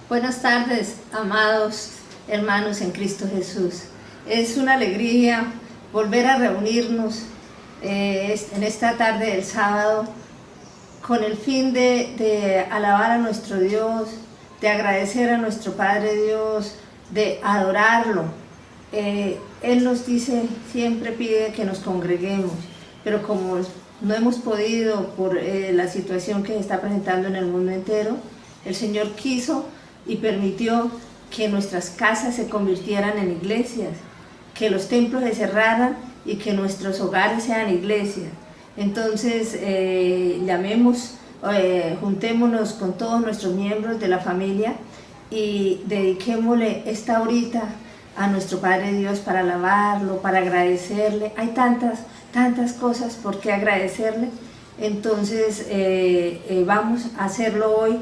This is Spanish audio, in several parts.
Buenas tardes, amados hermanos en Cristo Jesús. Es una alegría volver a reunirnos en esta tarde del sábado con el fin de alabar a nuestro Dios, de agradecer a nuestro Padre Dios, de adorarlo. Él nos dice, siempre pide que nos congreguemos, pero como no hemos podido por la situación que se está presentando en el mundo entero, el Señor quiso y permitió que nuestras casas se convirtieran en iglesias, que los templos se cerraran y que nuestros hogares sean iglesias. Entonces, juntémonos con todos nuestros miembros de la familia y dediquémosle esta horita a nuestro Padre Dios para alabarlo, para agradecerle. Hay tantas cosas por qué agradecerle. Entonces, vamos a hacerlo hoy.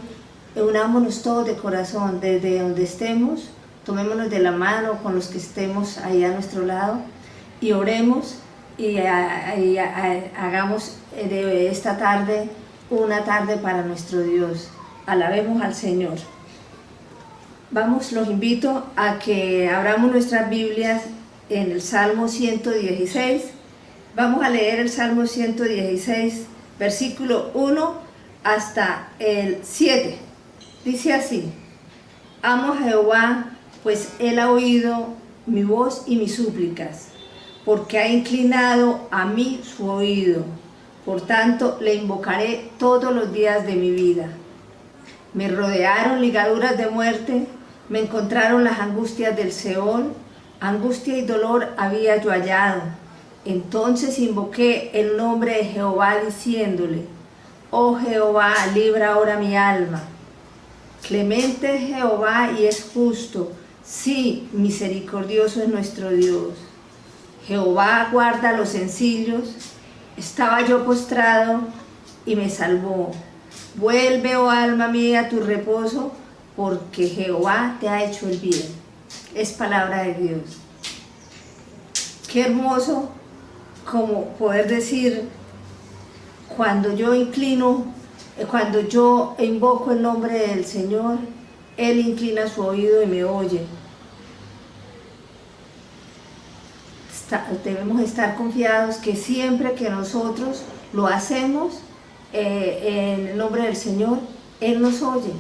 Unámonos todos de corazón, desde donde estemos, tomémonos de la mano con los que estemos ahí a nuestro lado y oremos y hagamos de esta tarde una tarde para nuestro Dios. Alabemos al Señor. Vamos, los invito a que abramos nuestras Biblias en el Salmo 116. Vamos a leer el Salmo 116, versículo 1 hasta el 7. Dice así: amo a Jehová, pues él ha oído mi voz y mis súplicas, porque ha inclinado a mí su oído. Por tanto, le invocaré todos los días de mi vida. Me rodearon ligaduras de muerte, me encontraron las angustias del Seol, angustia y dolor había yo hallado. Entonces invoqué el nombre de Jehová diciéndole: oh Jehová, libra ahora mi alma. Clemente es Jehová y es justo, sí, misericordioso es nuestro Dios. Jehová guarda a los sencillos, estaba yo postrado y me salvó. Vuelve, oh alma mía, a tu reposo, porque Jehová te ha hecho el bien. Es palabra de Dios. Qué hermoso como poder decir, cuando yo invoco el nombre del Señor, Él inclina su oído y me oye. Debemos estar confiados que siempre que nosotros lo hacemos en el nombre del Señor, Él nos oye.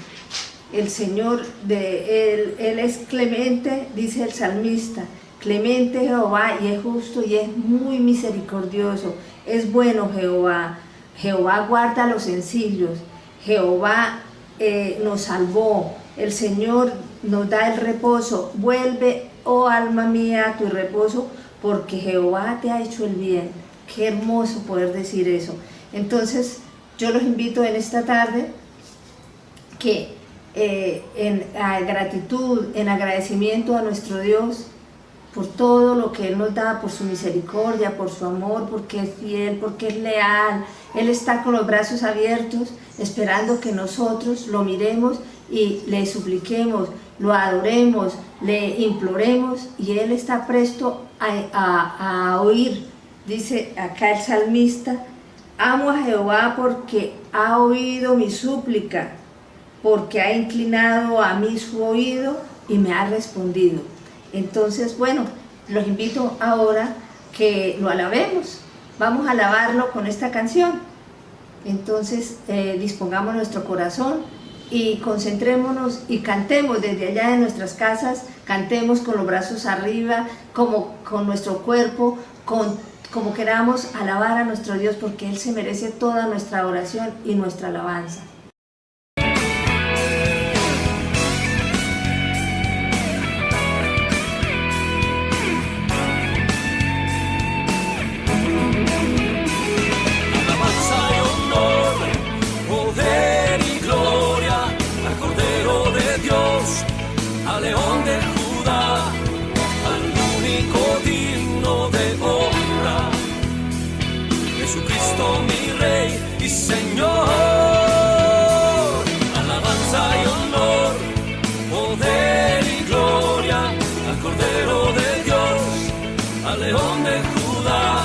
El Señor, Él es clemente, dice el salmista, clemente Jehová y es justo y es muy misericordioso. Es bueno Jehová. Jehová guarda a los sencillos, Jehová nos salvó, el Señor nos da el reposo. Vuelve, oh alma mía, a tu reposo, porque Jehová te ha hecho el bien. Qué hermoso poder decir eso. Entonces, yo los invito en esta tarde que en gratitud, en agradecimiento a nuestro Dios, por todo lo que Él nos da, por su misericordia, por su amor, porque es fiel, porque es leal. Él está con los brazos abiertos, esperando que nosotros lo miremos y le supliquemos, lo adoremos, le imploremos, y Él está presto a oír. Dice acá el salmista: amo a Jehová porque ha oído mi súplica, porque ha inclinado a mí su oído y me ha respondido. Entonces, bueno, los invito ahora que lo alabemos. Vamos a alabarlo con esta canción. Entonces, dispongamos nuestro corazón y concentrémonos y cantemos desde allá de nuestras casas. Cantemos con los brazos arriba, como con nuestro cuerpo, como queramos alabar a nuestro Dios, porque Él se merece toda nuestra oración y nuestra alabanza. Al león de Judá, al único digno de honra, Jesucristo mi Rey y Señor. Alabanza y honor, poder y gloria, al Cordero de Dios, al león de Judá,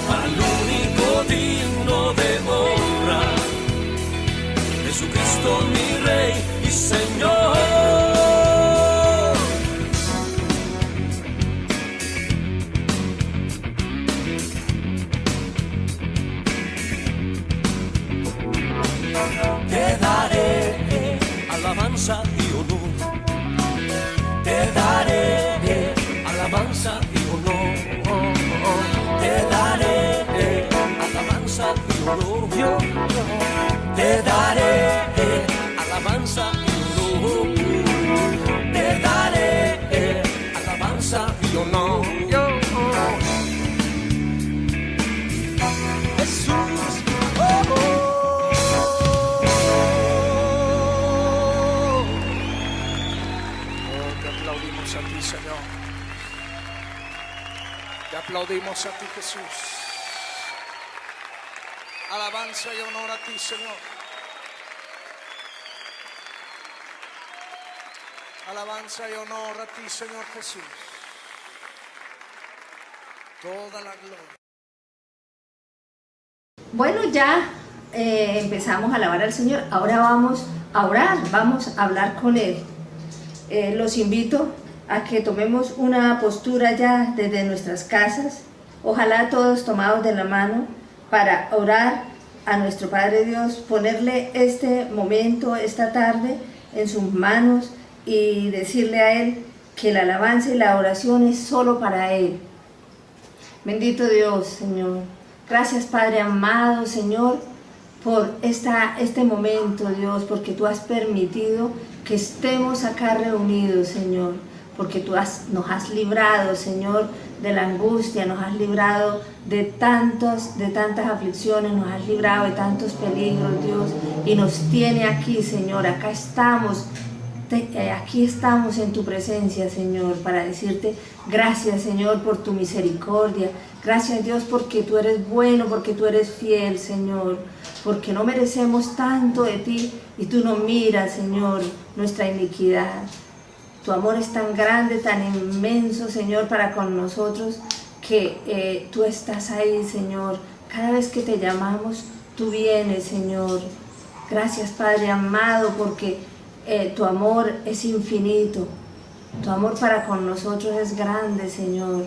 al único digno de honra, Jesucristo mi Rey y Señor. te daré alabanza y honor, te daré alabanza y honor, te daré alabanza y honor, te daré alabanza y honor, te daré alabanza y honor. Jesús, te aplaudimos a ti, Señor. Te aplaudimos a ti, Jesús. Alabanza y honor a ti, Señor. Alabanza y honor a ti, Señor Jesús. Toda la gloria. Bueno, ya empezamos a alabar al Señor. Ahora vamos a orar, vamos a hablar con Él. Los invito a que tomemos una postura ya desde nuestras casas. Ojalá todos tomados de la mano para orar a nuestro Padre Dios, ponerle este momento, esta tarde en sus manos y decirle a Él que la alabanza y la oración es solo para Él. Bendito Dios, Señor. Gracias, Padre amado, Señor, por este momento, Dios, porque Tú has permitido que estemos acá reunidos, Señor, porque Tú nos has librado, Señor, de la angustia, nos has librado de tantas aflicciones, nos has librado de tantos peligros, Dios, y nos tiene aquí, Señor. Acá estamos, aquí estamos en Tu presencia, Señor, para decirte gracias, Señor, por Tu misericordia. Gracias, Dios, porque Tú eres bueno, porque Tú eres fiel, Señor, porque no merecemos tanto de Ti y Tú no miras, Señor, nuestra iniquidad. Tu amor es tan grande, tan inmenso, Señor, para con nosotros, que Tú estás ahí, Señor. Cada vez que Te llamamos, Tú vienes, Señor. Gracias, Padre amado, porque Tu amor es infinito. Tu amor para con nosotros es grande, Señor.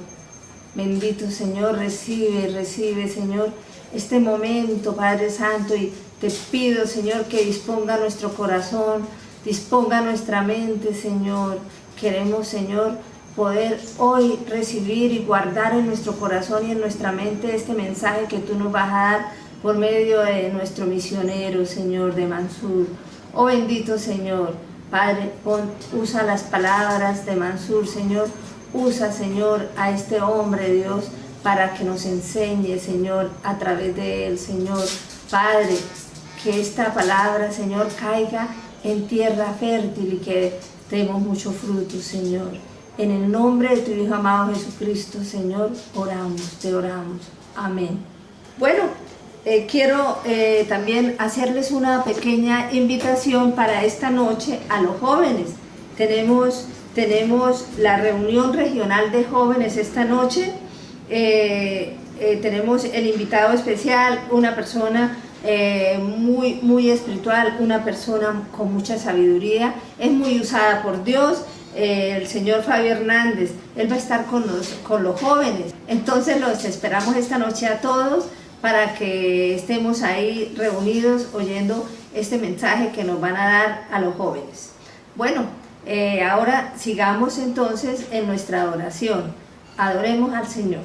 Bendito, Señor, recibe, Señor, este momento, Padre Santo, y Te pido, Señor, que disponga nuestro corazón, disponga nuestra mente, Señor. Queremos, Señor, poder hoy recibir y guardar en nuestro corazón y en nuestra mente este mensaje que Tú nos vas a dar por medio de nuestro misionero, Señor, de Mansur. Oh bendito Señor, Padre, usa las palabras de Mansur, Señor. Usa, Señor, a este hombre, Dios, para que nos enseñe, Señor, a través de él, Señor. Padre, que esta palabra, Señor, caiga en tierra fértil y que demos mucho fruto, Señor. En el nombre de Tu Hijo amado Jesucristo, Señor, oramos, Te oramos. Amén. Bueno, quiero también hacerles una pequeña invitación para esta noche a los jóvenes. Tenemos la reunión regional de jóvenes esta noche. Tenemos el invitado especial, una persona muy espiritual, una persona con mucha sabiduría, es muy usada por Dios, el señor Fabio Hernández. Él va a estar con los jóvenes. Entonces los esperamos esta noche a todos para que estemos ahí reunidos oyendo este mensaje que nos van a dar a los jóvenes. Bueno, ahora sigamos entonces en nuestra oración. Adoremos al Señor.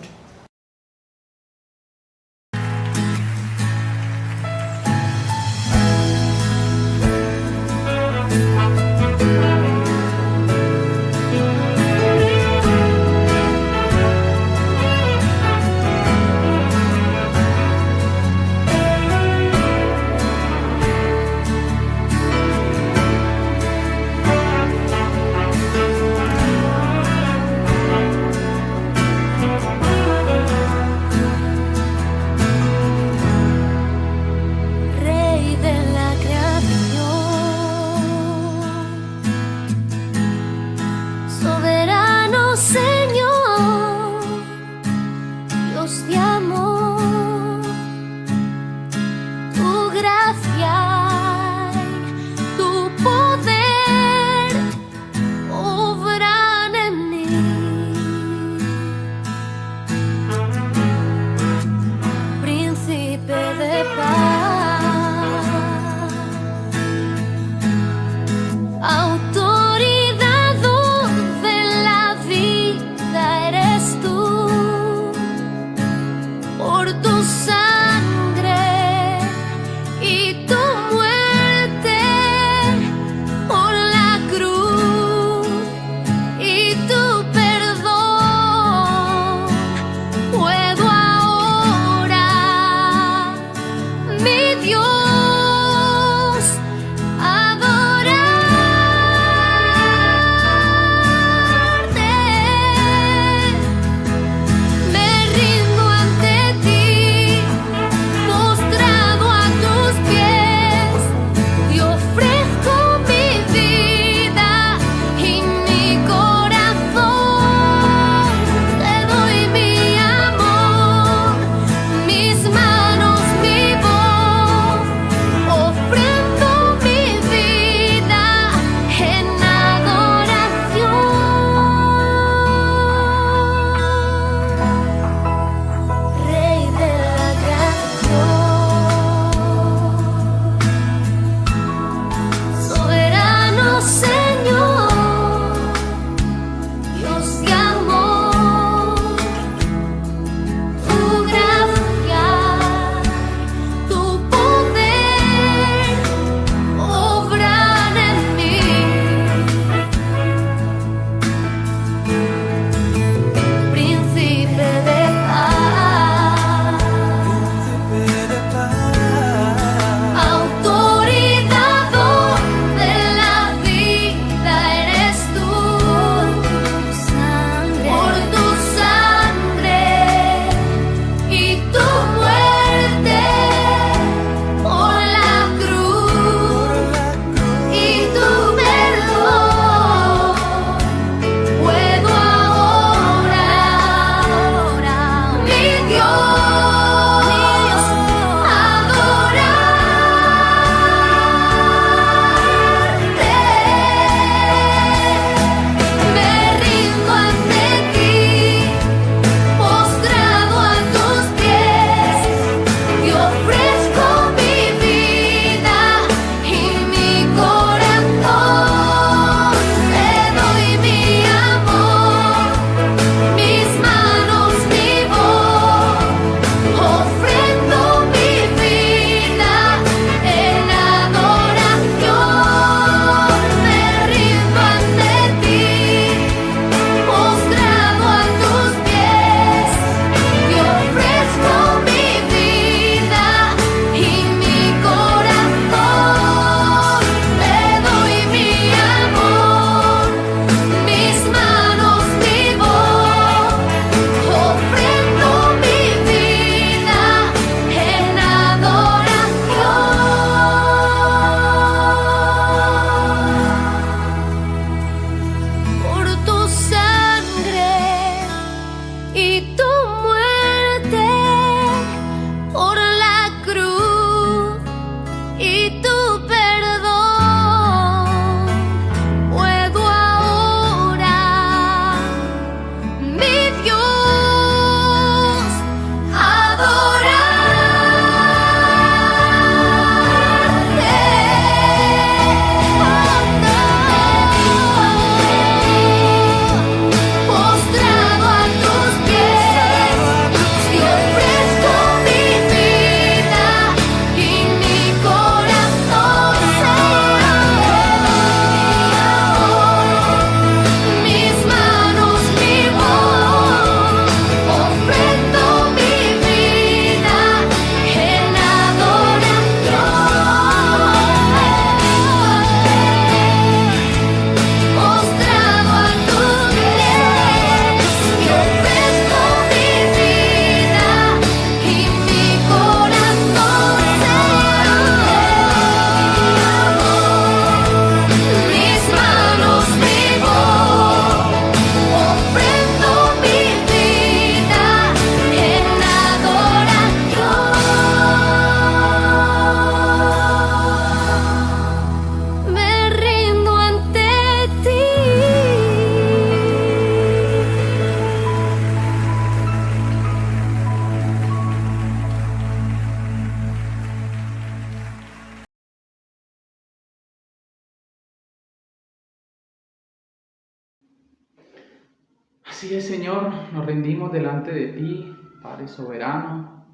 Así es, Señor, nos rendimos delante de ti, Padre soberano.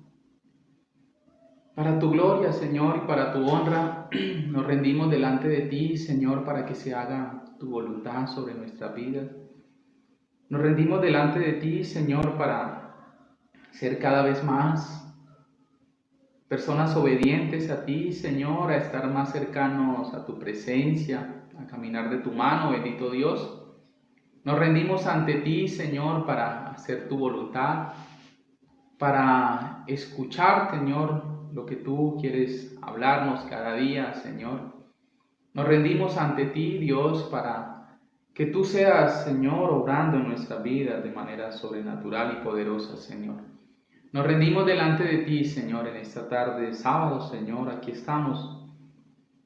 Para tu gloria, Señor, y para tu honra, nos rendimos delante de ti, Señor, para que se haga tu voluntad sobre nuestras vidas. Nos rendimos delante de ti, Señor, para ser cada vez más personas obedientes a ti, Señor, a estar más cercanos a tu presencia, a caminar de tu mano, bendito Dios. Nos rendimos ante ti, Señor, para hacer tu voluntad, para escuchar, Señor, lo que tú quieres hablarnos cada día, Señor. Nos rendimos ante ti, Dios, para que tú seas, Señor, obrando en nuestras vidas de manera sobrenatural y poderosa, Señor. Nos rendimos delante de ti, Señor, en esta tarde de sábado, Señor. Aquí estamos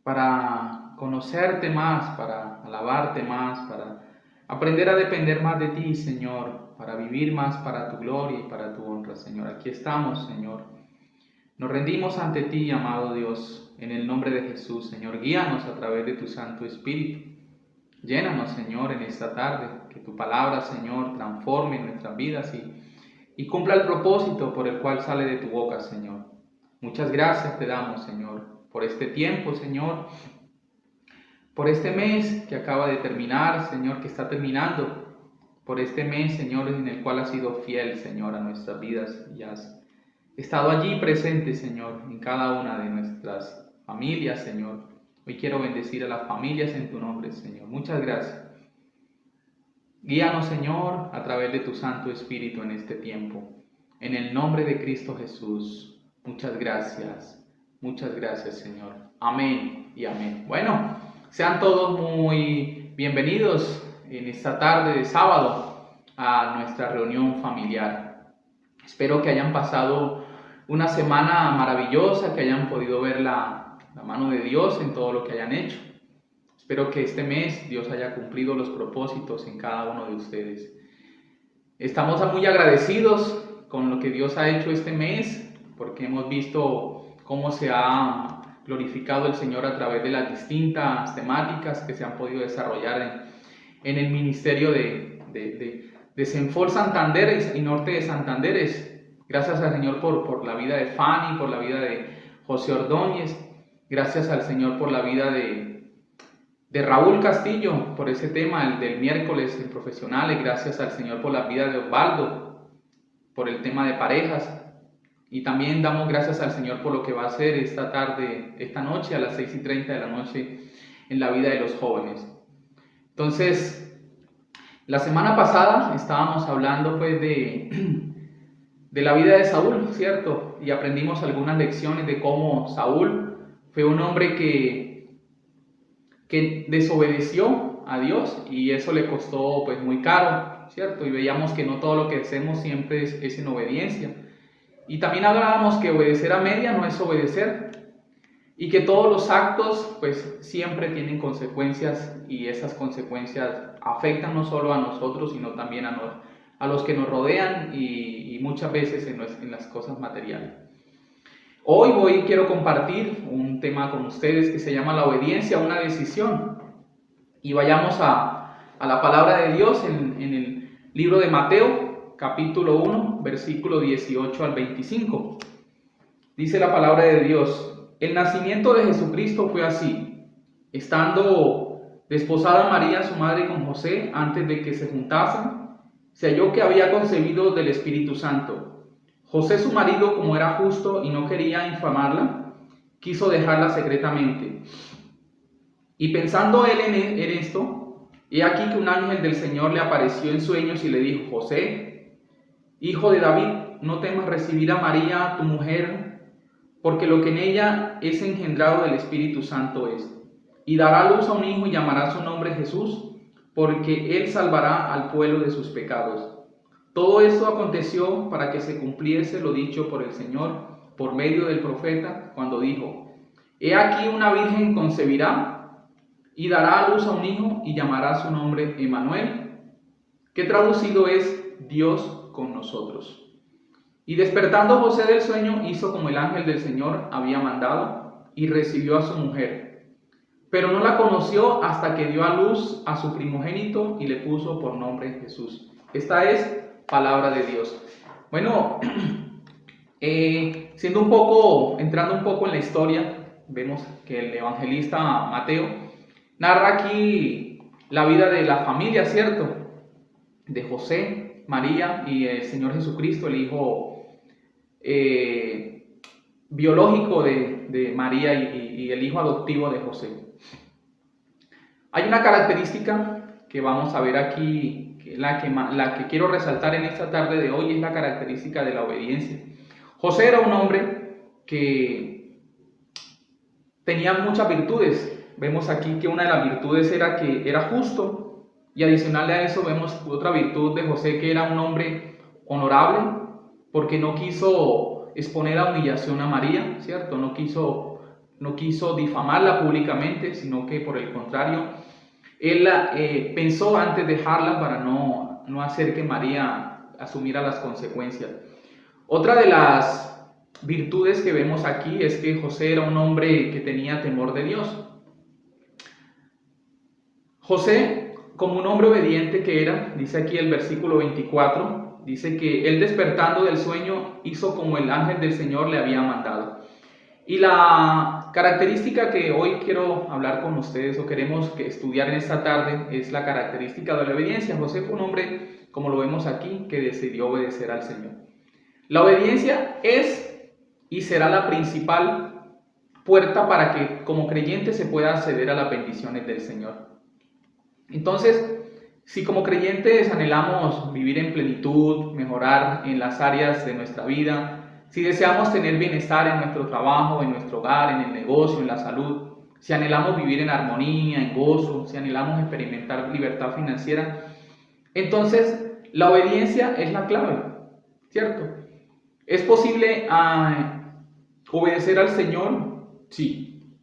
para conocerte más, para alabarte más, para aprender a depender más de ti, Señor, para vivir más para tu gloria y para tu honra, Señor. Aquí estamos, Señor. Nos rendimos ante ti, amado Dios, en el nombre de Jesús, Señor. Guíanos a través de tu Santo Espíritu. Llénanos, Señor, en esta tarde. Que tu palabra, Señor, transforme nuestras vidas y cumpla el propósito por el cual sale de tu boca, Señor. Muchas gracias te damos, Señor, por este tiempo, Señor, por este mes que acaba de terminar, Señor, que está terminando, por este mes, Señor, en el cual has sido fiel, Señor, a nuestras vidas y has estado allí presente, Señor, en cada una de nuestras familias, Señor. Hoy quiero bendecir a las familias en tu nombre, Señor. Muchas gracias. Guíanos, Señor, a través de tu Santo Espíritu en este tiempo. En el nombre de Cristo Jesús. Muchas gracias, Señor. Amén y amén. Bueno, sean todos muy bienvenidos en esta tarde de sábado a nuestra reunión familiar. Espero que hayan pasado una semana maravillosa, que hayan podido ver la mano de Dios en todo lo que hayan hecho. Espero que este mes Dios haya cumplido los propósitos en cada uno de ustedes. Estamos muy agradecidos con lo que Dios ha hecho este mes, porque hemos visto cómo se ha glorificado el Señor a través de las distintas temáticas que se han podido desarrollar en el ministerio de Senfor Santander y Norte de Santanderes. Gracias al Señor por la vida de Fanny, por la vida de José Ordóñez. Gracias al Señor por la vida de Raúl Castillo, por ese tema, el del miércoles en profesionales. Gracias al Señor por la vida de Osvaldo, por el tema de parejas. Y también damos gracias al Señor por lo que va a hacer esta tarde, esta noche, a las 6:30 de la noche, en la vida de los jóvenes. Entonces, la semana pasada estábamos hablando pues de la vida de Saúl, ¿cierto? Y aprendimos algunas lecciones de cómo Saúl fue un hombre que desobedeció a Dios y eso le costó pues muy caro, ¿cierto? Y veíamos que no todo lo que hacemos siempre es en obediencia. Y también hablábamos que obedecer a media no es obedecer y que todos los actos pues siempre tienen consecuencias y esas consecuencias afectan no solo a nosotros sino también a los que nos rodean y muchas veces en las cosas materiales. Hoy quiero compartir un tema con ustedes que se llama la obediencia a una decisión. Y vayamos a la palabra de Dios en el libro de Mateo, capítulo 1, versículo 18 al 25. Dice la palabra de Dios: el nacimiento de Jesucristo fue así. Estando desposada María, su madre, con José, antes de que se juntasen, se halló que había concebido del Espíritu Santo. José, su marido, como era justo y no quería infamarla, quiso dejarla secretamente. Y pensando él en esto, he aquí que un ángel del Señor le apareció en sueños y le dijo: José, hijo de David, no temas recibir a María, tu mujer, porque lo que en ella es engendrado del Espíritu Santo es. Y dará a luz a un hijo y llamará su nombre Jesús, porque él salvará al pueblo de sus pecados. Todo esto aconteció para que se cumpliese lo dicho por el Señor por medio del profeta, cuando dijo: he aquí una virgen concebirá y dará a luz a un hijo y llamará su nombre Emmanuel, que traducido es Dios con nosotros. Y despertando José del sueño, hizo como el ángel del Señor había mandado y recibió a su mujer. Pero no la conoció hasta que dio a luz a su primogénito y le puso por nombre Jesús. Esta es palabra de Dios. Bueno, entrando un poco en la historia, vemos que el evangelista Mateo narra aquí la vida de la familia, ¿cierto? De José, María y el Señor Jesucristo, el hijo biológico de María y el hijo adoptivo de José. Hay una característica que vamos a ver aquí, la que quiero resaltar en esta tarde de hoy, es la característica de la obediencia. José era un hombre que tenía muchas virtudes. Vemos aquí que una de las virtudes era que era justo, y adicional a eso vemos otra virtud de José, que era un hombre honorable, porque no quiso exponer a humillación a María, ¿cierto? No quiso difamarla públicamente, sino que por el contrario, él pensó antes de dejarla para no hacer que María asumiera las consecuencias. Otra de las virtudes que vemos aquí es que José era un hombre que tenía temor de Dios. José, como un hombre obediente que era, dice aquí el versículo 24, dice que él, despertando del sueño, hizo como el ángel del Señor le había mandado. Y la característica que hoy quiero hablar con ustedes, o queremos estudiar en esta tarde, es la característica de la obediencia. José fue un hombre, como lo vemos aquí, que decidió obedecer al Señor. La obediencia es y será la principal puerta para que como creyente se pueda acceder a las bendiciones del Señor. Entonces, si como creyentes anhelamos vivir en plenitud, mejorar en las áreas de nuestra vida, si deseamos tener bienestar en nuestro trabajo, en nuestro hogar, en el negocio, en la salud, si anhelamos vivir en armonía, en gozo, si anhelamos experimentar libertad financiera, entonces la obediencia es la clave, ¿cierto? ¿Es posible obedecer al Señor? Sí,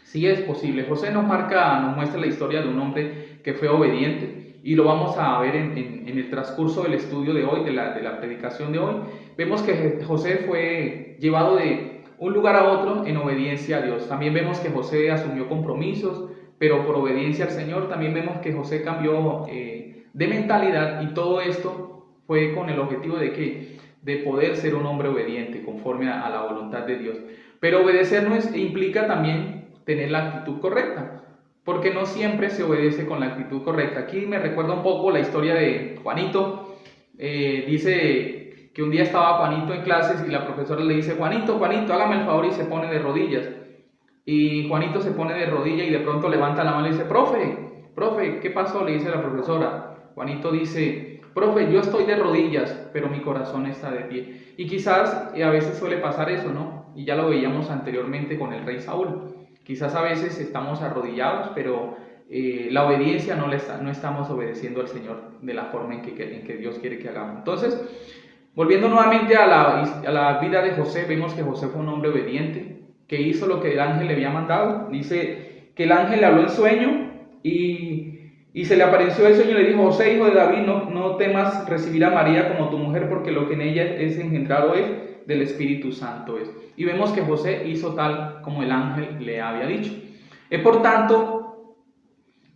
sí es posible. José nos muestra la historia de un hombre que fue obediente, y lo vamos a ver en el transcurso del estudio de hoy, de la predicación de hoy. Vemos que José fue llevado de un lugar a otro en obediencia a Dios. También vemos que José asumió compromisos, pero por obediencia al Señor. También vemos que José cambió de mentalidad, y todo esto fue con el objetivo de poder ser un hombre obediente conforme a la voluntad de Dios. Pero obedecer implica también tener la actitud correcta, porque no siempre se obedece con la actitud correcta. Aquí me recuerda un poco la historia de Juanito. Dice que un día estaba Juanito en clases y la profesora le dice: Juanito, hágame el favor, y se pone de rodillas. Y Juanito se pone de rodillas y de pronto levanta la mano y dice: profe, ¿qué pasó?, le dice la profesora. Juanito dice: profe, yo estoy de rodillas, pero mi corazón está de pie. Y quizás a veces suele pasar eso, ¿no? Y ya lo veíamos anteriormente con el rey Saúl. Quizás a veces estamos arrodillados, pero la obediencia no estamos obedeciendo al Señor de la forma en que Dios quiere que hagamos. Entonces, volviendo nuevamente a la vida de José, vemos que José fue un hombre obediente, que hizo lo que el ángel le había mandado. Dice que el ángel le habló en sueño y se le apareció el sueño y le dijo: José, hijo de David, no temas recibir a María como tu mujer, porque lo que en ella es engendrado es del Espíritu Santo es. Y vemos que José hizo tal como el ángel le había dicho. Es por tanto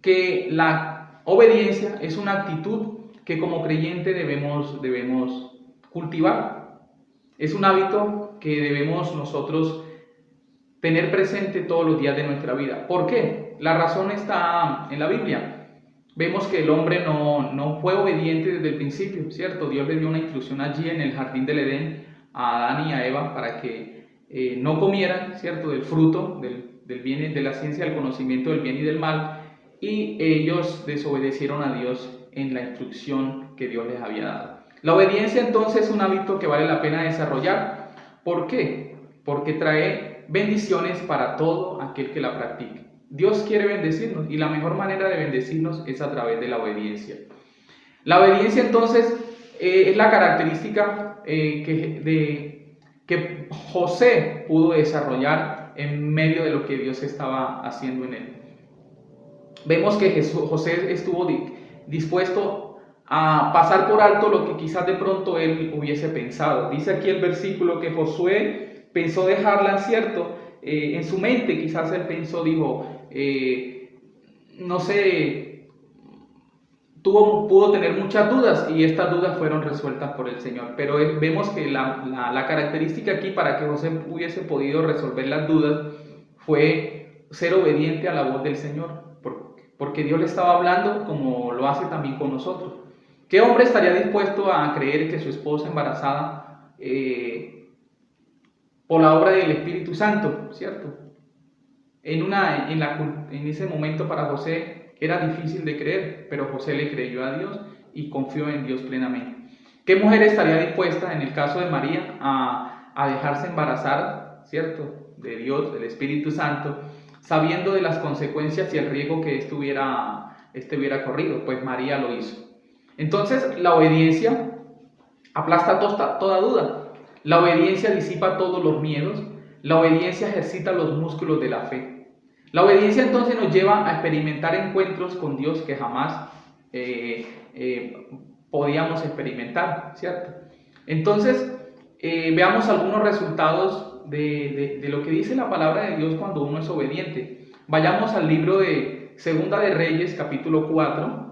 que la obediencia es una actitud que como creyente debemos cultivar. Es un hábito que debemos nosotros tener presente todos los días de nuestra vida. ¿Por qué? La razón está en la Biblia. Vemos que el hombre no fue obediente desde el principio, ¿cierto? Dios le dio una instrucción allí en el jardín del Edén a Adán y a Eva para que no comieran, ¿cierto?, del fruto del bien, de la ciencia del conocimiento del bien y del mal, y ellos desobedecieron a Dios en la instrucción que Dios les había dado. La obediencia entonces es un hábito que vale la pena desarrollar. ¿Por qué? Porque trae bendiciones para todo aquel que la practique. Dios quiere bendecirnos, y la mejor manera de bendecirnos es a través de la obediencia. La obediencia entonces es la característica que José pudo desarrollar en medio de lo que Dios estaba haciendo en él. Vemos que José estuvo dispuesto a pasar por alto lo que quizás de pronto él hubiese pensado. Dice aquí el versículo que Josué pensó dejarla, ¿cierto? En su mente quizás él pensó, dijo, no sé, pudo tener muchas dudas y estas dudas fueron resueltas por el Señor. Pero vemos que la característica aquí para que José hubiese podido resolver las dudas fue ser obediente a la voz del Señor, porque Dios le estaba hablando como lo hace también con nosotros. ¿Qué hombre estaría dispuesto a creer que su esposa embarazada por la obra del Espíritu Santo, cierto? En ese momento para José era difícil de creer, pero José le creyó a Dios y confió en Dios plenamente. ¿Qué mujer estaría dispuesta, en el caso de María, a dejarse embarazar, cierto, de Dios, del Espíritu Santo, sabiendo de las consecuencias y el riesgo que esto hubiera corrido? Pues María lo hizo. Entonces, la obediencia aplasta toda duda. La obediencia disipa todos los miedos. La obediencia ejercita los músculos de la fe. La obediencia entonces nos lleva a experimentar encuentros con Dios que jamás podíamos experimentar, ¿cierto? Entonces, veamos algunos resultados de lo que dice la palabra de Dios cuando uno es obediente. Vayamos al libro de Segunda de Reyes, capítulo 4,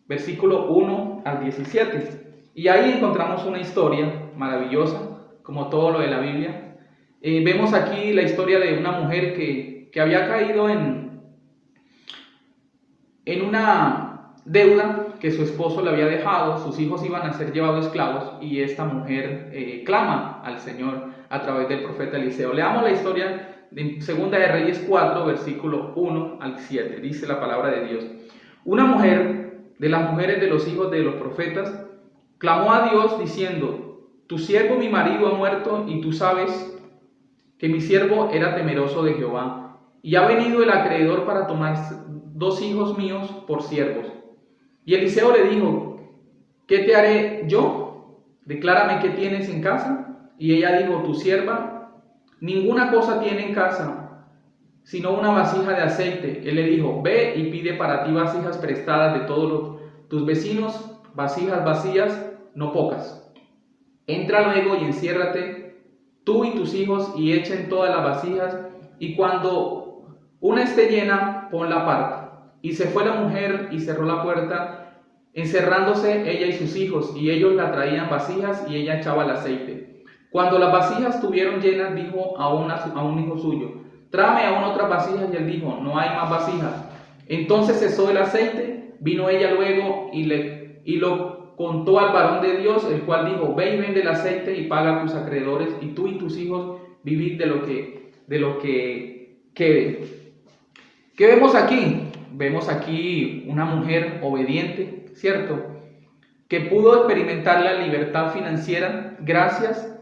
versículo 1 al 17. Y ahí encontramos una historia maravillosa, como todo lo de la Biblia. Vemos aquí la historia de una mujer que había caído en una deuda que su esposo le había dejado. Sus hijos iban a ser llevados esclavos y esta mujer clama al Señor a través del profeta Eliseo. Leamos la historia de Segunda de Reyes 4, versículo 1 al 7. Dice la palabra de Dios: una mujer de las mujeres de los hijos de los profetas clamó a Dios diciendo: tu siervo mi marido ha muerto y tú sabes que mi siervo era temeroso de Jehová. Y ha venido el acreedor para tomar 2 hijos míos por siervos. Y Eliseo le dijo: ¿qué te haré yo? Declárame qué tienes en casa. Y ella dijo: tu sierva ninguna cosa tiene en casa, sino una vasija de aceite. Él le dijo: ve y pide para ti vasijas prestadas de todos tus vecinos, vasijas vacías, no pocas. Entra luego y enciérrate, tú y tus hijos, y echen todas las vasijas, y cuando una esté llena, ponla aparte. Y se fue la mujer y cerró la puerta, encerrándose ella y sus hijos, y ellos la traían vasijas y ella echaba el aceite. Cuando las vasijas estuvieron llenas, dijo a un hijo suyo: tráeme aún otras vasijas. Y él dijo: no hay más vasijas. Entonces cesó el aceite, vino ella luego y lo contó al varón de Dios, el cual dijo: ve y vende el aceite y paga a tus acreedores, y tú y tus hijos vivid de lo que quede. ¿Qué vemos aquí? Vemos aquí una mujer obediente, ¿cierto? Que pudo experimentar la libertad financiera gracias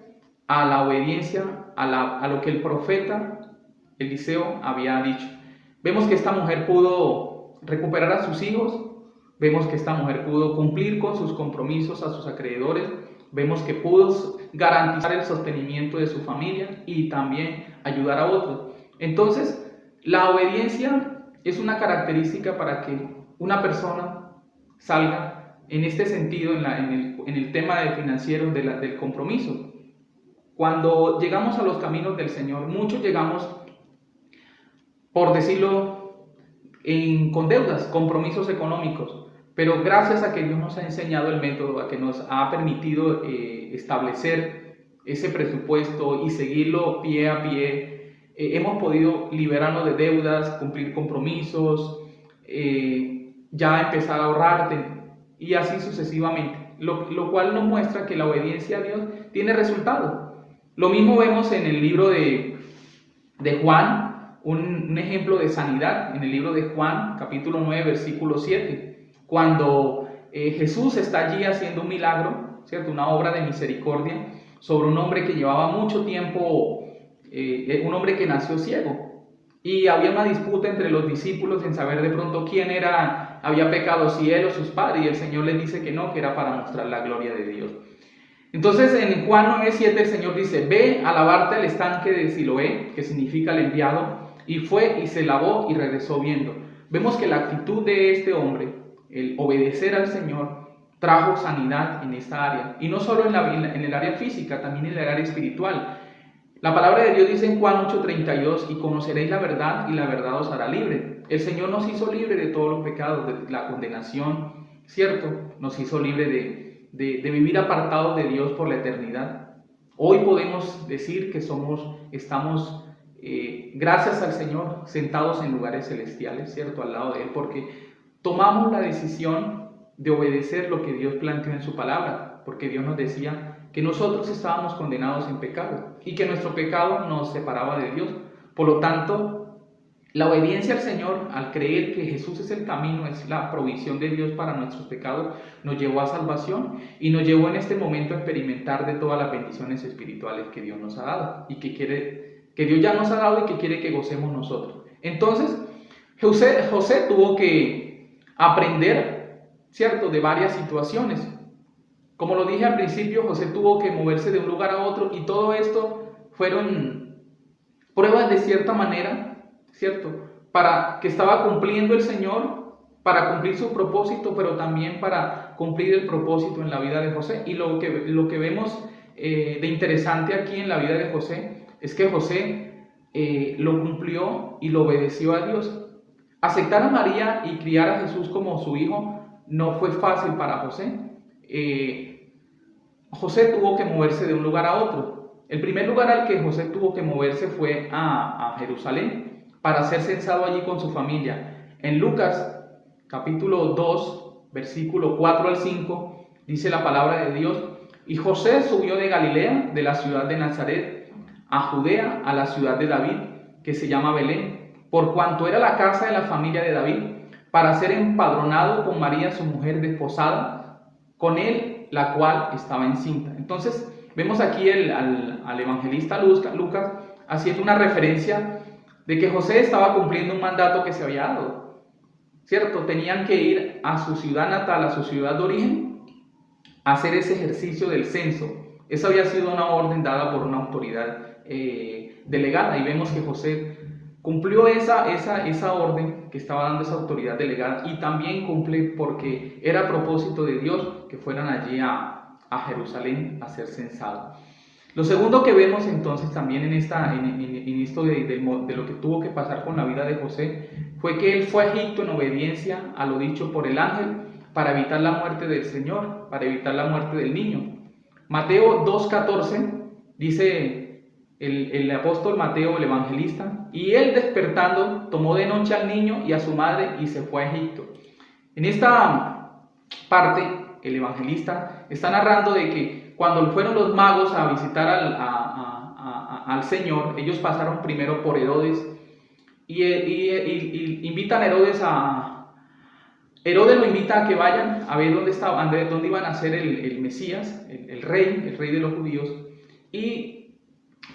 a la obediencia a lo que el profeta Eliseo había dicho. Vemos que esta mujer pudo recuperar a sus hijos. Vemos que esta mujer pudo cumplir con sus compromisos a sus acreedores. Vemos que pudo garantizar el sostenimiento de su familia y también ayudar a otros. Entonces, la obediencia es una característica para que una persona salga en este sentido, en el tema financiero del compromiso. Cuando llegamos a los caminos del Señor, muchos llegamos, por decirlo, con deudas, compromisos económicos, pero gracias a que Dios nos ha enseñado el método, a que nos ha permitido establecer ese presupuesto y seguirlo pie a pie, hemos podido liberarnos de deudas, cumplir compromisos, ya empezar a ahorrar y así sucesivamente, lo cual nos muestra que la obediencia a Dios tiene resultado. Lo mismo vemos en el libro de Juan, un ejemplo de sanidad, en el libro de Juan, capítulo 9, versículo 7, cuando Jesús está allí haciendo un milagro, ¿cierto? Una obra de misericordia sobre un hombre que llevaba mucho tiempo, un hombre que nació ciego, y había una disputa entre los discípulos en saber de pronto quién había pecado, si él o sus padres, y el Señor les dice que no, que era para mostrar la gloria de Dios. Entonces en Juan 9:7 el Señor dice: ve a lavarte al estanque de Siloé, que significa el enviado, y fue y se lavó y regresó viendo. Vemos que la actitud de este hombre, el obedecer al Señor, trajo sanidad en esta área, y no solo en el área física, también en el área espiritual. La palabra de Dios dice en Juan 8:32: y conoceréis la verdad, y la verdad os hará libre. El Señor nos hizo libre de todos los pecados, de la condenación, ¿cierto? Nos hizo libre de vivir apartados de Dios por la eternidad. Hoy podemos decir que estamos, gracias al Señor, sentados en lugares celestiales, ¿cierto? Al lado de Él, porque tomamos la decisión de obedecer lo que Dios planteó en su palabra, porque Dios nos decía que nosotros estábamos condenados en pecado y que nuestro pecado nos separaba de Dios. Por lo tanto, la obediencia al Señor, al creer que Jesús es el camino, es la provisión de Dios para nuestros pecados, nos llevó a salvación y nos llevó en este momento a experimentar de todas las bendiciones espirituales que Dios nos ha dado y que Dios ya nos ha dado y que quiere que gocemos nosotros. Entonces, José tuvo que aprender, ¿cierto?, de varias situaciones. Como lo dije al principio, José tuvo que moverse de un lugar a otro y todo esto fueron pruebas de cierta manera, ¿cierto?, para que estaba cumpliendo el Señor, para cumplir su propósito, pero también para cumplir el propósito en la vida de José. Y lo que vemos de interesante aquí en la vida de José es que José lo cumplió y lo obedeció a Dios. Aceptar a María y criar a Jesús como su hijo no fue fácil para José. José tuvo que moverse de un lugar a otro. El primer lugar al que José tuvo que moverse fue a Jerusalén para ser censado allí con su familia. En Lucas capítulo 2, versículo 4 al 5, dice la palabra de Dios: y José subió de Galilea, de la ciudad de Nazaret, a Judea, a la ciudad de David, que se llama Belén, por cuanto era la casa de la familia de David, para ser empadronado con María, su mujer desposada, con él, la cual estaba encinta. Entonces, vemos aquí al evangelista Lucas haciendo una referencia de que José estaba cumpliendo un mandato que se había dado, ¿cierto? Tenían que ir a su ciudad natal, a su ciudad de origen, a hacer ese ejercicio del censo. Esa había sido una orden dada por una autoridad delegada, y vemos que José cumplió esa orden que estaba dando esa autoridad delegada, y también cumple porque era propósito de Dios que fueran allí a Jerusalén a ser censados. Lo segundo que vemos entonces también en esto de lo que tuvo que pasar con la vida de José fue que él fue a Egipto en obediencia a lo dicho por el ángel para evitar la muerte del Señor, para evitar la muerte del niño. Mateo 2:14 dice el apóstol Mateo, el evangelista: y él despertando tomó de noche al niño y a su madre y se fue a Egipto. En esta parte el evangelista está narrando de que cuando fueron los magos a visitar al Señor, ellos pasaron primero por Herodes y invitan a Herodes Herodes lo invita a que vayan a ver dónde iban a ser el Mesías, el rey de los judíos, y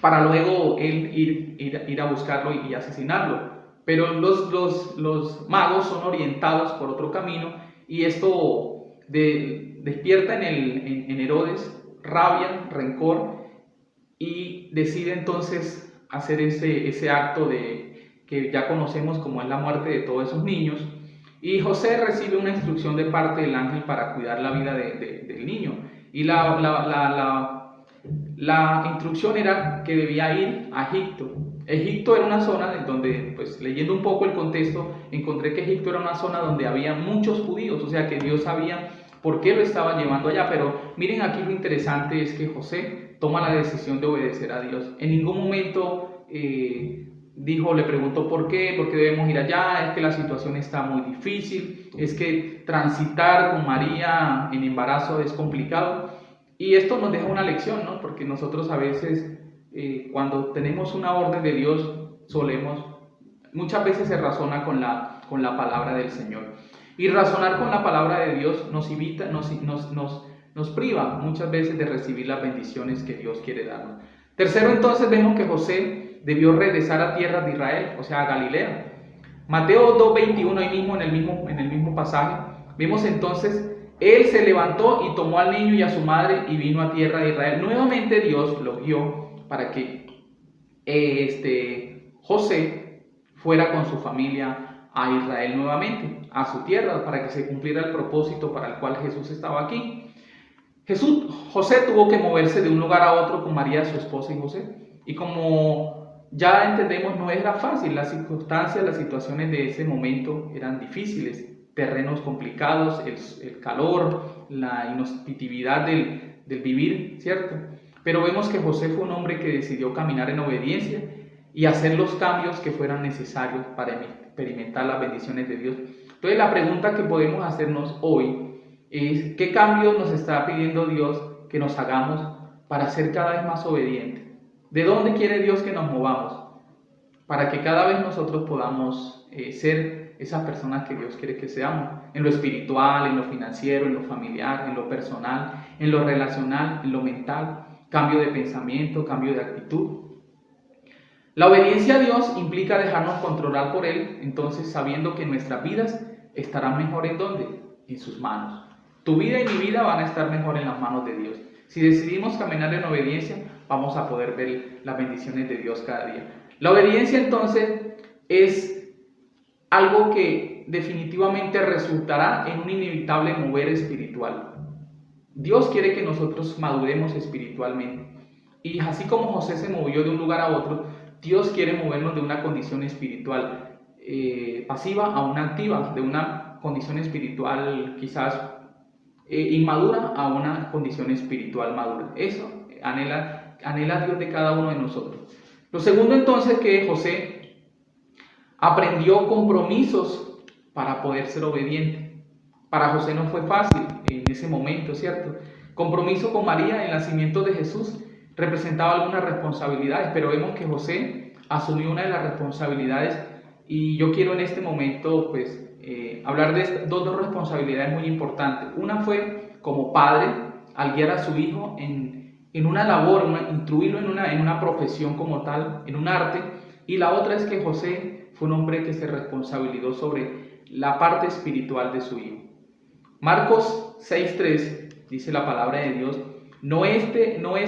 para luego él ir a buscarlo y asesinarlo. Pero los magos son orientados por otro camino, y esto despierta en Herodes rabia, rencor, y decide entonces hacer ese acto que ya conocemos como es la muerte de todos esos niños. Y José recibe una instrucción de parte del ángel para cuidar la vida del niño, y la instrucción era que debía ir a Egipto. Egipto era una zona donde, pues leyendo un poco el contexto, encontré que Egipto era una zona donde había muchos judíos, o sea que Dios sabía por qué lo estaba llevando allá. Pero miren, aquí lo interesante es que José toma la decisión de obedecer a Dios. En ningún momento le preguntó por qué debemos ir allá, es que la situación está muy difícil, es que transitar con María en embarazo es complicado. Y esto nos deja una lección, ¿no? Porque nosotros a veces, cuando tenemos una orden de Dios, muchas veces se razona con la palabra del Señor. Y razonar con la palabra de Dios nos priva muchas veces de recibir las bendiciones que Dios quiere darnos. Tercero, entonces, vemos que José debió regresar a tierras de Israel, o sea, a Galilea. Mateo 2:21, ahí mismo en el mismo pasaje, vemos entonces: él se levantó y tomó al niño y a su madre y vino a tierra de Israel. Nuevamente Dios lo guió para que José fuera con su familia a Israel nuevamente, a su tierra, para que se cumpliera el propósito para el cual Jesús estaba aquí. José tuvo que moverse de un lugar a otro con María, su esposa, y José. Y como ya entendemos, no era fácil, las circunstancias, las situaciones de ese momento eran difíciles. terrenos complicados, el calor, la inhospitabilidad del vivir, ¿cierto? Pero vemos que José fue un hombre que decidió caminar en obediencia y hacer los cambios que fueran necesarios para experimentar las bendiciones de Dios. Entonces la pregunta que podemos hacernos hoy es: ¿qué cambios nos está pidiendo Dios que nos hagamos para ser cada vez más obedientes? ¿De dónde quiere Dios que nos movamos? Para que cada vez nosotros podamos ser esas personas que Dios quiere que seamos, en lo espiritual, en lo financiero, en lo familiar, en lo personal, en lo relacional, en lo mental, cambio de pensamiento, cambio de actitud. La obediencia a Dios implica dejarnos controlar por Él, entonces sabiendo que nuestras vidas estarán mejor ¿en dónde? En sus manos. Tu vida y mi vida van a estar mejor en las manos de Dios. Si decidimos caminar en obediencia, vamos a poder ver las bendiciones de Dios cada día. La obediencia entonces es algo que definitivamente resultará en un inevitable mover espiritual. Dios quiere que nosotros maduremos espiritualmente. Y así como José se movió de un lugar a otro, Dios quiere movernos de una condición espiritual pasiva a una activa, de una condición espiritual quizás inmadura a una condición espiritual madura. Eso anhela Dios de cada uno de nosotros. Lo segundo entonces, que José aprendió compromisos para poder ser obediente. Para José no fue fácil en ese momento, ¿cierto? Compromiso con María, el nacimiento de Jesús, representaba algunas responsabilidades, pero vemos que José asumió una de las responsabilidades, y yo quiero en este momento pues hablar de dos responsabilidades muy importantes. Una fue como padre, al guiar a su hijo en una labor, instruirlo en una profesión como tal, en un arte, y la otra es que José fue un hombre que se responsabilizó sobre la parte espiritual de su hijo. Marcos 6:3 dice la palabra de Dios: ¿No es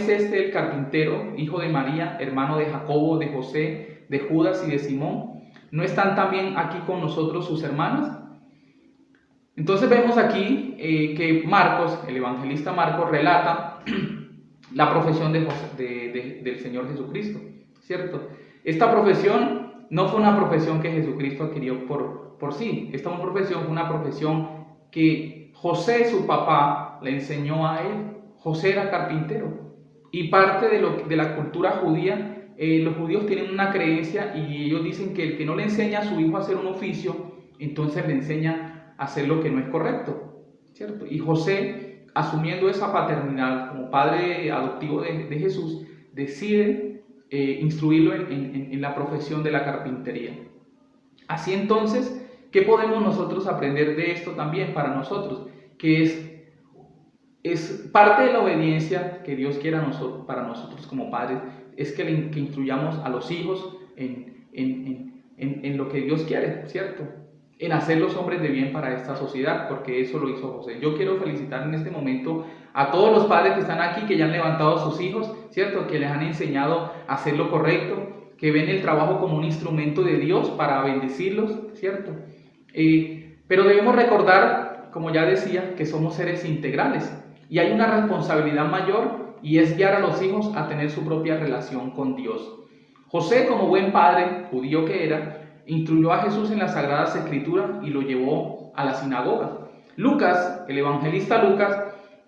este el carpintero, hijo de María, hermano de Jacobo, de José, de Judas y de Simón? ¿No están también aquí con nosotros sus hermanas? Entonces vemos aquí que Marcos, el evangelista Marcos, relata la profesión del Señor Jesucristo, ¿cierto? Esta profesión no fue una profesión que Jesucristo adquirió por sí. Esta profesión fue una profesión que José, su papá, le enseñó a él. José era carpintero, y parte de la cultura judía, los judíos tienen una creencia y ellos dicen que el que no le enseña a su hijo a hacer un oficio, entonces le enseña a hacer lo que no es correcto, ¿cierto? Y José, asumiendo esa paternidad como padre adoptivo de Jesús, decide instruirlo en la profesión de la carpintería. Así entonces, ¿qué podemos nosotros aprender de esto también para nosotros? Que es parte de la obediencia que Dios quiere para nosotros como padres, es que instruyamos a los hijos en lo que Dios quiere, ¿cierto? En hacerlos hombres de bien para esta sociedad, porque eso lo hizo José. Yo quiero felicitar en este momento a todos los padres que están aquí, que ya han levantado a sus hijos, ¿cierto? Que les han enseñado a hacer lo correcto, que ven el trabajo como un instrumento de Dios para bendecirlos, ¿cierto? Pero debemos recordar, como ya decía, que somos seres integrales y hay una responsabilidad mayor, y es guiar a los hijos a tener su propia relación con Dios. José, como buen padre judío que era, instruyó a Jesús en las Sagradas Escrituras y lo llevó a la sinagoga. Lucas, el evangelista Lucas,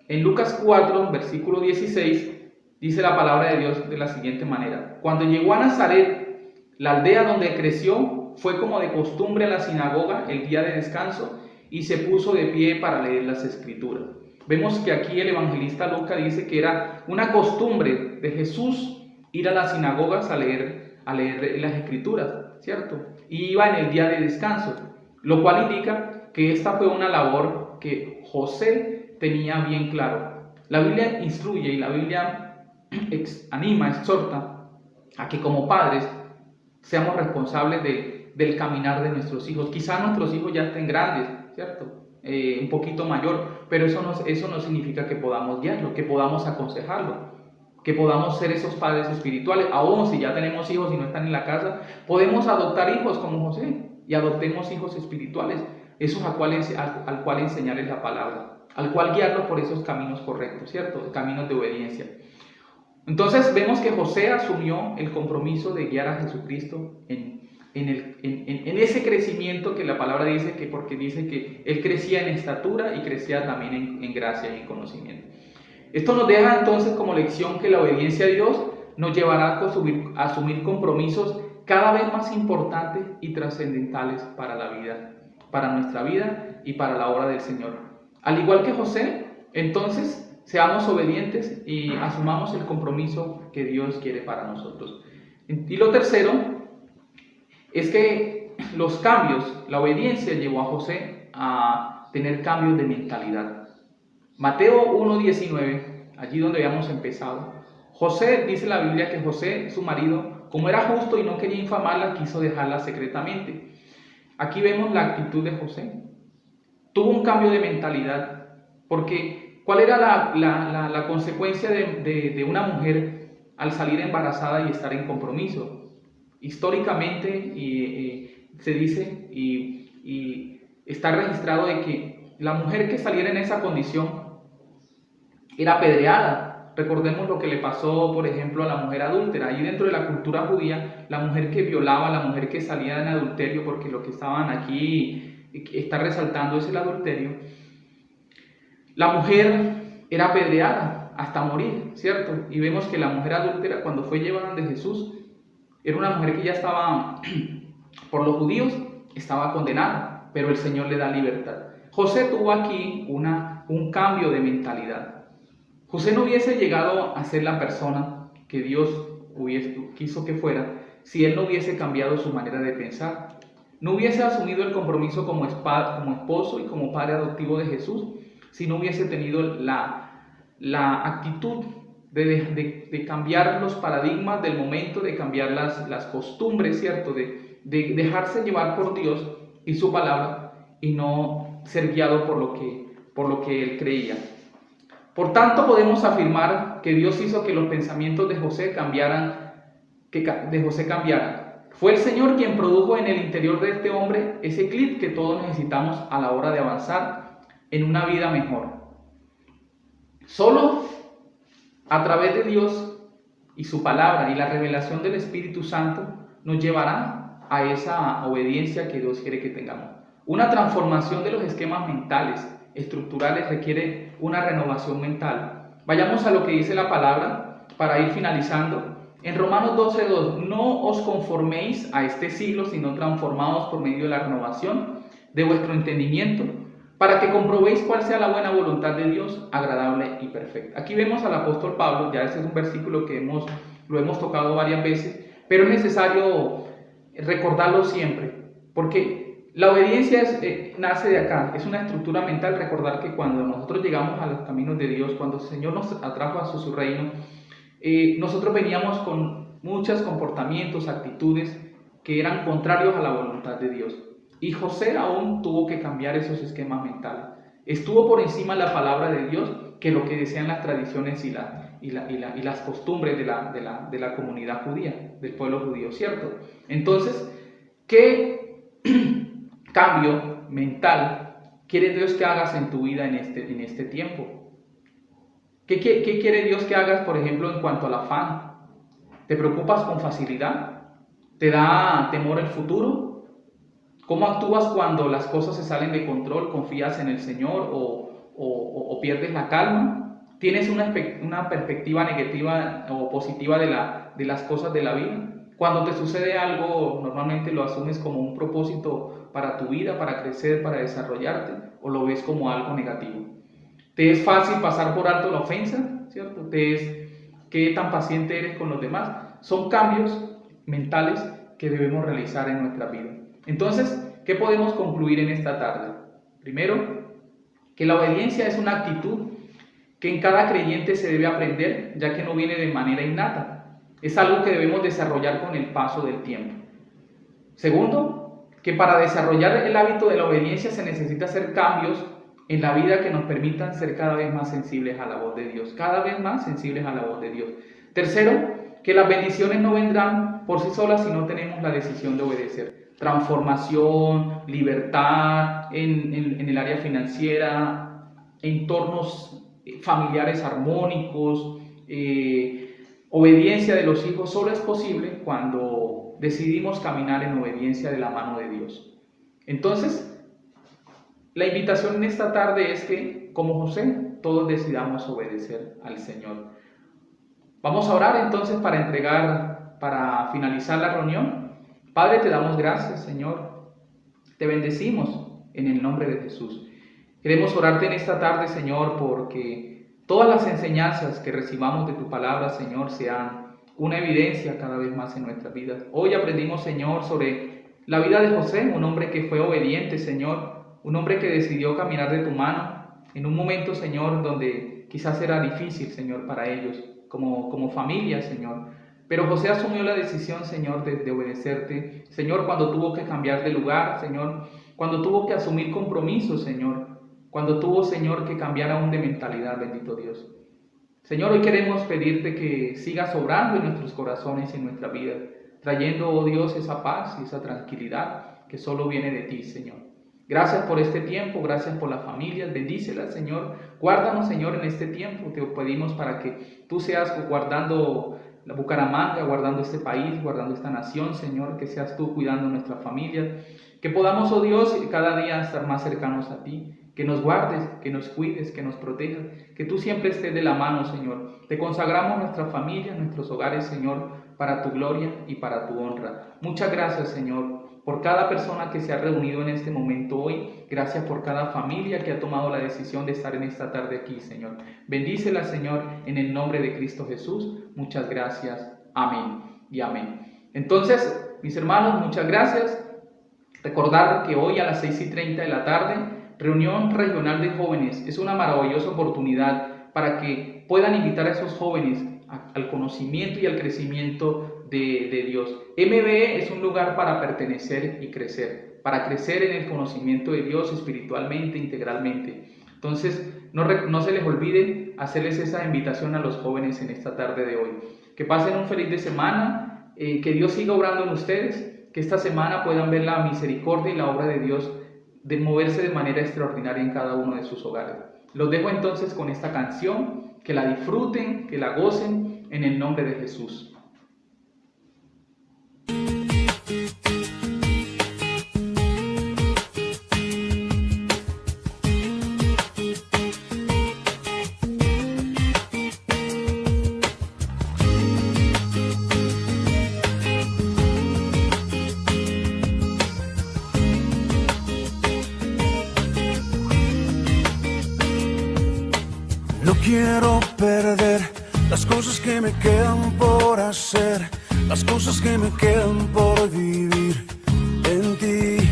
en Lucas 4, versículo 16, dice la palabra de Dios de la siguiente manera: Cuando llegó a Nazaret, la aldea donde creció, fue como de costumbre a la sinagoga el día de descanso y se puso de pie para leer las Escrituras. Vemos que aquí el evangelista Lucas dice que era una costumbre de Jesús ir a las sinagogas a leer las Escrituras, ¿cierto? Y iba en el día de descanso, lo cual indica que esta fue una labor que José tenía bien claro. La Biblia instruye y la Biblia anima, exhorta a que como padres seamos responsables del caminar de nuestros hijos. Quizá nuestros hijos ya estén grandes, ¿cierto? Un poquito mayor, pero eso no significa que podamos guiarlo, que podamos aconsejarlo, que podamos ser esos padres espirituales. Aún si ya tenemos hijos y no están en la casa, podemos adoptar hijos como José, y adoptemos hijos espirituales, esos al cual enseñarles la palabra, al cual guiarlos por esos caminos correctos, ¿cierto? Caminos de obediencia. Entonces vemos que José asumió el compromiso de guiar a Jesucristo en ese crecimiento que la palabra dice que, porque dice que él crecía en estatura y crecía también en gracia y en conocimiento. Esto nos deja entonces como lección que la obediencia a Dios nos llevará a asumir compromisos cada vez más importantes y trascendentales para la vida, para nuestra vida y para la obra del Señor. Al igual que José, entonces seamos obedientes y asumamos el compromiso que Dios quiere para nosotros. Y lo tercero es que los cambios, la obediencia llevó a José a tener cambios de mentalidad. Mateo 1:19, allí donde habíamos empezado. José, dice la Biblia que José, su marido, como era justo y no quería infamarla, quiso dejarla secretamente. Aquí vemos la actitud de José. Tuvo un cambio de mentalidad, porque ¿cuál era la consecuencia de una mujer al salir embarazada y estar en compromiso? Históricamente se dice y está registrado de que la mujer que saliera en esa condición era apedreada. Recordemos lo que le pasó, por ejemplo, a la mujer adúltera. Ahí dentro de la cultura judía, la mujer que violaba, la mujer que salía en adulterio, porque lo que estaban aquí está resaltando es el adulterio. La mujer era apedreada hasta morir, ¿cierto? Y vemos que la mujer adúltera, cuando fue llevada de Jesús, era una mujer que ya estaba, por los judíos, estaba condenada, pero el Señor le da libertad. José tuvo aquí un cambio de mentalidad. José no hubiese llegado a ser la persona que Dios quiso que fuera si él no hubiese cambiado su manera de pensar. No hubiese asumido el compromiso como esposo y como padre adoptivo de Jesús si no hubiese tenido la actitud de cambiar los paradigmas del momento, de cambiar las costumbres, ¿cierto? De dejarse llevar por Dios y su palabra y no ser guiado por lo que él creía. Por tanto, podemos afirmar que Dios hizo que los pensamientos de José cambiaran. Fue el Señor quien produjo en el interior de este hombre ese clic que todos necesitamos a la hora de avanzar en una vida mejor. Solo a través de Dios y su palabra y la revelación del Espíritu Santo nos llevará a esa obediencia que Dios quiere que tengamos. Una transformación de los esquemas mentales, estructurales, requiere una renovación mental. Vayamos a lo que dice la palabra para ir finalizando. En Romanos 12:2, no os conforméis a este siglo, sino transformaos por medio de la renovación de vuestro entendimiento, para que comprobéis cuál sea la buena voluntad de Dios, agradable y perfecta. Aquí vemos al apóstol Pablo, ya ese es un versículo que lo hemos tocado varias veces, pero es necesario recordarlo siempre, porque la obediencia nace de acá, es una estructura mental. Recordar que cuando nosotros llegamos a los caminos de Dios, cuando el Señor nos atrajo a su reino, nosotros veníamos con muchos comportamientos, actitudes que eran contrarios a la voluntad de Dios. Y José aún tuvo que cambiar esos esquemas mentales. Estuvo por encima la palabra de Dios que lo que decían las tradiciones y las costumbres de la comunidad judía, del pueblo judío, ¿cierto? Entonces, ¿qué cambio mental quiere Dios que hagas en tu vida en este tiempo? ¿Qué quiere Dios que hagas, por ejemplo, en cuanto al afán? ¿Te preocupas con facilidad? ¿Te da temor el futuro? ¿Cómo actúas cuando las cosas se salen de control? ¿Confías en el Señor o pierdes la calma? ¿Tienes una perspectiva negativa o positiva de las cosas de la vida? Cuando te sucede algo, normalmente lo asumes como un propósito para tu vida, para crecer, para desarrollarte, o lo ves como algo negativo. ¿Te es fácil pasar por alto la ofensa? ¿Cierto? ¿Qué tan paciente eres con los demás? Son cambios mentales que debemos realizar en nuestra vida. Entonces, ¿qué podemos concluir en esta tarde? Primero, que la obediencia es una actitud que en cada creyente se debe aprender, ya que no viene de manera innata. Es algo que debemos desarrollar con el paso del tiempo. Segundo, que para desarrollar el hábito de la obediencia se necesita hacer cambios en la vida que nos permitan ser cada vez más sensibles a la voz de Dios, cada vez más sensibles a la voz de Dios. Tercero, que las bendiciones no vendrán por sí solas si no tenemos la decisión de obedecer. Transformación, libertad en el área financiera, entornos familiares armónicos, obediencia de los hijos solo es posible cuando decidimos caminar en obediencia de la mano de Dios. Entonces, la invitación en esta tarde es que, como José, todos decidamos obedecer al Señor. Vamos a orar entonces para finalizar la reunión. Padre, te damos gracias, Señor. Te bendecimos en el nombre de Jesús. Queremos orarte en esta tarde, Señor, porque todas las enseñanzas que recibamos de tu palabra, Señor, sean una evidencia cada vez más en nuestras vidas. Hoy aprendimos, Señor, sobre la vida de José, un hombre que fue obediente, Señor, un hombre que decidió caminar de tu mano en un momento, Señor, donde quizás era difícil, Señor, para ellos, como familia, Señor. Pero José asumió la decisión, Señor, de obedecerte, Señor, cuando tuvo que cambiar de lugar, Señor, cuando tuvo que asumir compromisos, Señor, cuando tuvo, Señor, que cambiar aún de mentalidad, bendito Dios. Señor, hoy queremos pedirte que sigas obrando en nuestros corazones y en nuestra vida, trayendo, oh Dios, esa paz y esa tranquilidad que solo viene de ti, Señor. Gracias por este tiempo, gracias por las familias, bendícelas, Señor. Guárdanos, Señor, en este tiempo, te pedimos para que tú seas guardando la Bucaramanga, guardando este país, guardando esta nación, Señor, que seas tú cuidando nuestra familia, que podamos, oh Dios, cada día estar más cercanos a ti, que nos guardes, que nos cuides, que nos protejas, que tú siempre estés de la mano, Señor. Te consagramos nuestra familia, nuestros hogares, Señor, para tu gloria y para tu honra. Muchas gracias, Señor, por cada persona que se ha reunido en este momento hoy. Gracias por cada familia que ha tomado la decisión de estar en esta tarde aquí, Señor. Bendícela, Señor, en el nombre de Cristo Jesús. Muchas gracias. Amén y amén. Entonces, mis hermanos, muchas gracias. Recordar que hoy a las 6:30 de la tarde, reunión regional de jóvenes. Es una maravillosa oportunidad para que puedan invitar a esos jóvenes al conocimiento y al crecimiento de Dios. MBE es un lugar para pertenecer y crecer, para crecer en el conocimiento de Dios espiritualmente, integralmente. Entonces, no se les olvide hacerles esa invitación a los jóvenes en esta tarde de hoy. Que pasen un feliz de semana, que Dios siga obrando en ustedes, que esta semana puedan ver la misericordia y la obra de Dios de moverse de manera extraordinaria en cada uno de sus hogares. Los dejo entonces con esta canción, que la disfruten, que la gocen en el nombre de Jesús. No quiero perder las cosas que me quedan por hacer, las cosas que me quedan por vivir en ti.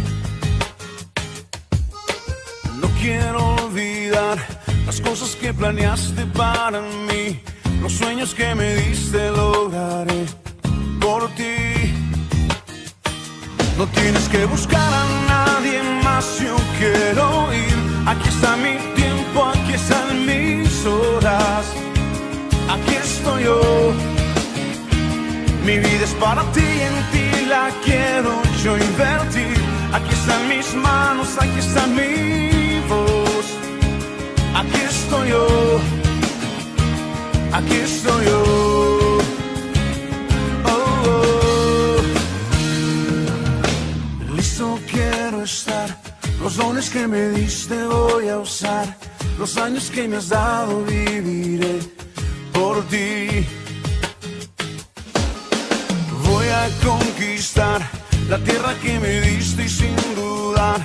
No quiero olvidar las cosas que planeaste para mí, los sueños que me diste lograré por ti. No tienes que buscar a nadie más, yo quiero ir. Aquí está mi tiempo, aquí están mis horas, aquí estoy yo. Mi vida es para ti, en ti la quiero yo invertir. Aquí están mis manos, aquí está mi voz, aquí estoy yo, aquí estoy yo. Listo quiero estar, los dones que me diste voy a usar, los años que me has dado viviré por ti. Voy a conquistar la tierra que me diste y sin dudar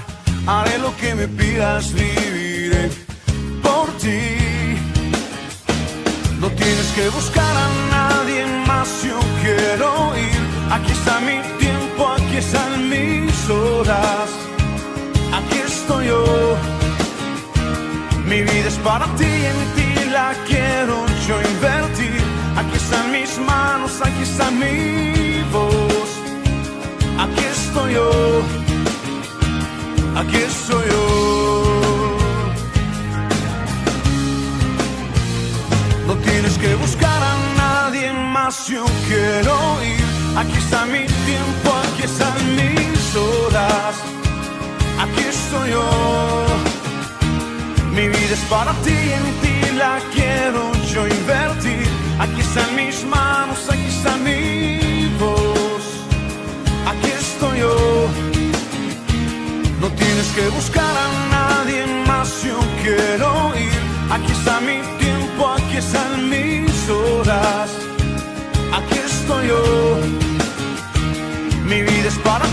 haré lo que me pidas, viviré por ti. No tienes que buscar a nadie más, yo quiero ir. Aquí está mi tiempo, aquí están mis horas, aquí estoy yo. Mi vida es para ti, en ti la quiero yo invertir. Aquí están mis manos, aquí está mi voz, aquí estoy yo, aquí estoy yo. No tienes que buscar a nadie más, yo quiero ir. Aquí está mi tiempo, aquí están mis horas, aquí estoy yo. Mi vida es para ti, en ti la quiero yo invertir. Aquí están mis manos, aquí está mi voz, tienes que buscar a nadie más, yo quiero ir. Aquí está mi tiempo, aquí están mis horas, aquí estoy yo. Mi vida es para